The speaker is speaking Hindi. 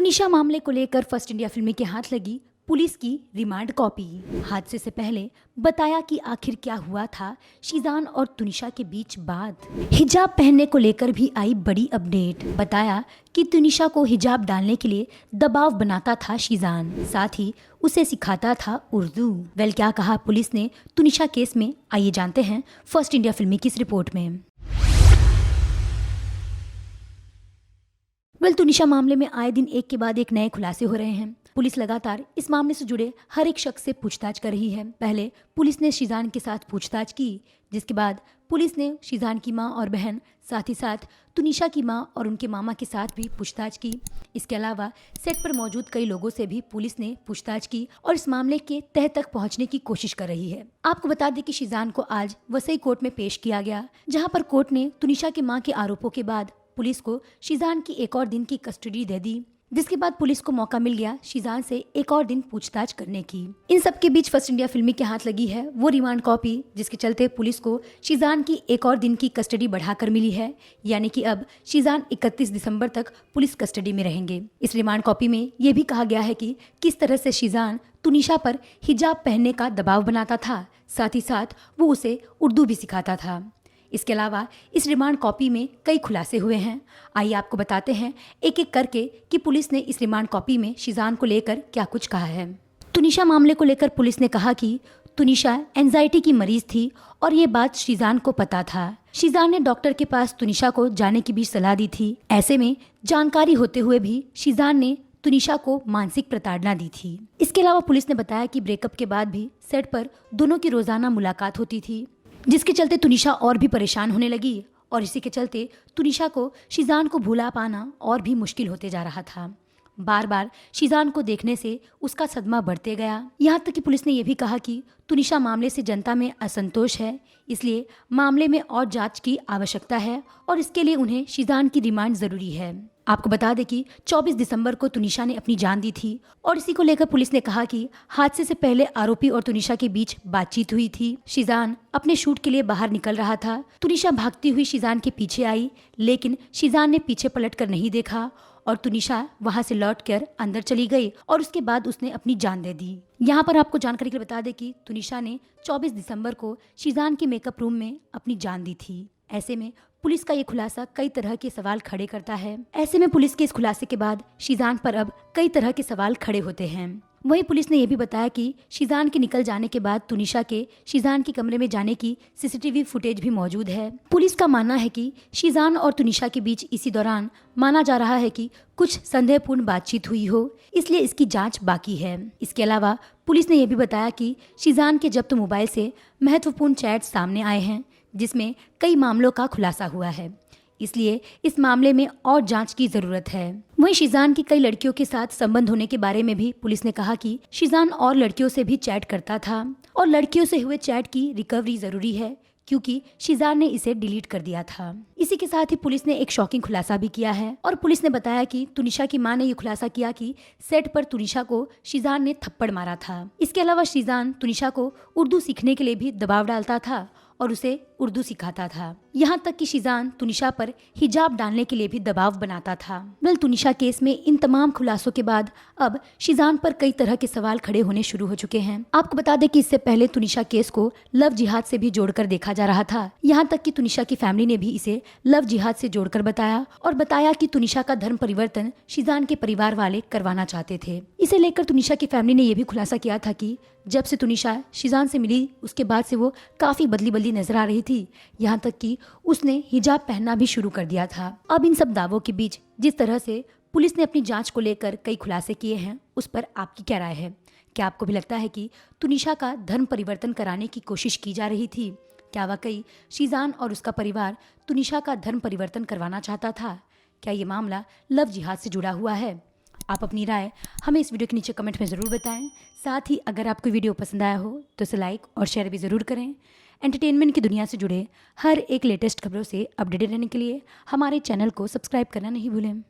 तुनिशा मामले को लेकर फर्स्ट इंडिया फिल्मी के हाथ लगी पुलिस की रिमांड कॉपी। हादसे से पहले बताया कि आखिर क्या हुआ था शीजान और तुनिशा के बीच बात। हिजाब पहनने को लेकर भी आई बड़ी अपडेट। बताया कि तुनिशा को हिजाब डालने के लिए दबाव बनाता था शीजान, साथ ही उसे सिखाता था उर्दू। क्या कहा पुलिस ने तुनिशा केस में, आइए जानते हैं फर्स्ट इंडिया फिल्मी की इस रिपोर्ट में। तुनिशा मामले में आए दिन एक के बाद एक नए खुलासे हो रहे हैं। पुलिस लगातार इस मामले से जुड़े हर एक शख्स से पूछताछ कर रही है। पहले पुलिस ने शीजान के साथ पूछताछ की, जिसके बाद पुलिस ने शीजान की मां और बहन, साथ ही साथ तुनिशा की मां और उनके मामा के साथ भी पूछताछ की। इसके अलावा सेट पर मौजूद कई लोगों से भी पुलिस ने पूछताछ की और इस मामले के तह तक पहुंचने की कोशिश कर रही है। आपको बता दें कि शीजान को आज वसई कोर्ट में पेश किया गया, जहां पर कोर्ट ने तुनिशा की मां के आरोपों के बाद पुलिस को शीजान की एक और दिन की कस्टडी दे दी, जिसके बाद पुलिस को मौका मिल गया शीजान से एक और दिन पूछताछ करने की। इन सब के बीच फर्स्ट इंडिया फिल्मी के हाथ लगी है वो रिमांड कॉपी, जिसके चलते पुलिस को शीजान की एक और दिन की कस्टडी बढ़ाकर मिली है, यानी कि अब शीजान 31 दिसंबर तक पुलिस कस्टडी में रहेंगे। इस रिमांड कॉपी में ये भी कहा गया है कि किस तरह से शीजान तुनिशा पर हिजाब पहनने का दबाव बनाता था, साथ ही साथ वो उसे उर्दू भी सिखाता था। इसके अलावा इस रिमांड कॉपी में कई खुलासे हुए हैं। आइए आपको बताते हैं एक एक करके कि पुलिस ने इस रिमांड कॉपी में शीजान को लेकर क्या कुछ कहा है। तुनिशा मामले को लेकर पुलिस ने कहा कि तुनिशा एंजाइटी की मरीज थी और ये बात शीजान को पता था। शीजान ने डॉक्टर के पास तुनिशा को जाने की भी सलाह दी थी। ऐसे में जानकारी होते हुए भी शीजान ने तुनिशा को मानसिक प्रताड़ना दी थी। इसके अलावा पुलिस ने बताया कि ब्रेकअप के बाद भी सेट पर दोनों की रोजाना मुलाकात होती थी, जिसके चलते तुनिशा और भी परेशान होने लगी और इसी के चलते तुनिशा को शीजान को भुला पाना और भी मुश्किल होते जा रहा था। बार बार शीजान को देखने से उसका सदमा बढ़ते गया। यहाँ तक कि पुलिस ने यह भी कहा कि तुनिशा मामले से जनता में असंतोष है, इसलिए मामले में और जांच की आवश्यकता है और इसके लिए उन्हें शीजान की रिमांड जरूरी है। आपको बता दें कि 24 दिसंबर को तुनिशा ने अपनी जान दी थी और इसी को लेकर पुलिस ने कहा कि हादसे से पहले आरोपी और तुनिशा के बीच बातचीत हुई थी। शीजान अपने शूट के लिए बाहर निकल रहा था। तुनिशा भागती हुई शीजान के पीछे आई, लेकिन शीजान ने पीछे पलटकर नहीं देखा और तुनिशा वहां से लौटकर अंदर चली गई और उसके बाद उसने अपनी जान दे दी। यहाँ पर आपको जानकारी के लिए बता दें कि तुनिशा ने 24 दिसंबर को शीजान के मेकअप रूम में अपनी जान दी थी। ऐसे में पुलिस का ये खुलासा कई तरह के सवाल खड़े करता है। ऐसे में पुलिस के इस खुलासे के बाद शीजान पर अब कई तरह के सवाल खड़े होते हैं। वहीं पुलिस ने यह भी बताया कि शीजान के निकल जाने के बाद तुनिशा के शीजान के कमरे में जाने की सीसीटीवी फुटेज भी मौजूद है। पुलिस का मानना है कि शीजान और तुनिशा के बीच इसी दौरान माना जा रहा है कि कुछ संदेहपूर्ण बातचीत हुई हो, इसलिए इसकी जांच बाकी है। इसके अलावा पुलिस ने यह भी बताया कि शीजान के जब्त मोबाइल से महत्वपूर्ण चैट सामने आए हैं, जिसमें कई मामलों का खुलासा हुआ है, इसलिए इस मामले में और जांच की जरूरत है। वहीं शीजान की कई लड़कियों के साथ संबंध होने के बारे में भी पुलिस ने कहा कि शीजान और लड़कियों से भी चैट करता था और लड़कियों से हुए चैट की रिकवरी जरूरी है, क्योंकि शीजान ने इसे डिलीट कर दिया था। इसी के साथ ही पुलिस ने एक शॉकिंग खुलासा भी किया है और पुलिस ने बताया कि तुनिशा की मां ने यह खुलासा किया कि सेट पर तुनिशा को शीजान ने थप्पड़ मारा था। इसके अलावा शीजान तुनिशा को उर्दू सीखने के लिए भी दबाव डालता था और उसे उर्दू सिखाता था। यहाँ तक कि शीजान तुनिशा पर हिजाब डालने के लिए भी दबाव बनाता था। तुनिशा केस में इन तमाम खुलासों के बाद अब शीजान पर कई तरह के सवाल खड़े होने शुरू हो चुके हैं। आपको बता दें कि इससे पहले तुनिशा केस को लव जिहाद से भी जोड़कर देखा जा रहा था। यहाँ तक कि तुनिशा की फैमिली ने भी इसे लव जिहाद से जोड़कर बताया और बताया कि तुनिशा का धर्म परिवर्तन शीजान के परिवार वाले करवाना चाहते थे। इसे लेकर तुनिशा की फैमिली ने यह भी खुलासा किया था कि जब से तुनिशा शीजान से मिली उसके बाद से वो काफी बदली बदली नजर आ रही थी, यहाँ तक कि उसने हिजाब पहनना भी शुरू कर दिया था। अब इन सब दावों के बीच जिस तरह से पुलिस ने अपनी जांच को लेकर कई खुलासे किए हैं, उस पर आपकी क्या राय है? क्या आपको भी लगता है कि तुनिशा का धर्म परिवर्तन कराने की कोशिश की जा रही थी? क्या वाकई शीजान और उसका परिवार तुनिशा का धर्म परिवर्तन करवाना चाहता था? क्या ये मामला लव जिहाद से जुड़ा हुआ है? आप अपनी राय हमें इस वीडियो के नीचे कमेंट में ज़रूर बताएं। साथ ही अगर आपको वीडियो पसंद आया हो तो इसे लाइक और शेयर भी ज़रूर करें। एंटरटेनमेंट की दुनिया से जुड़े हर एक लेटेस्ट खबरों से अपडेटेड रहने के लिए हमारे चैनल को सब्सक्राइब करना नहीं भूलें।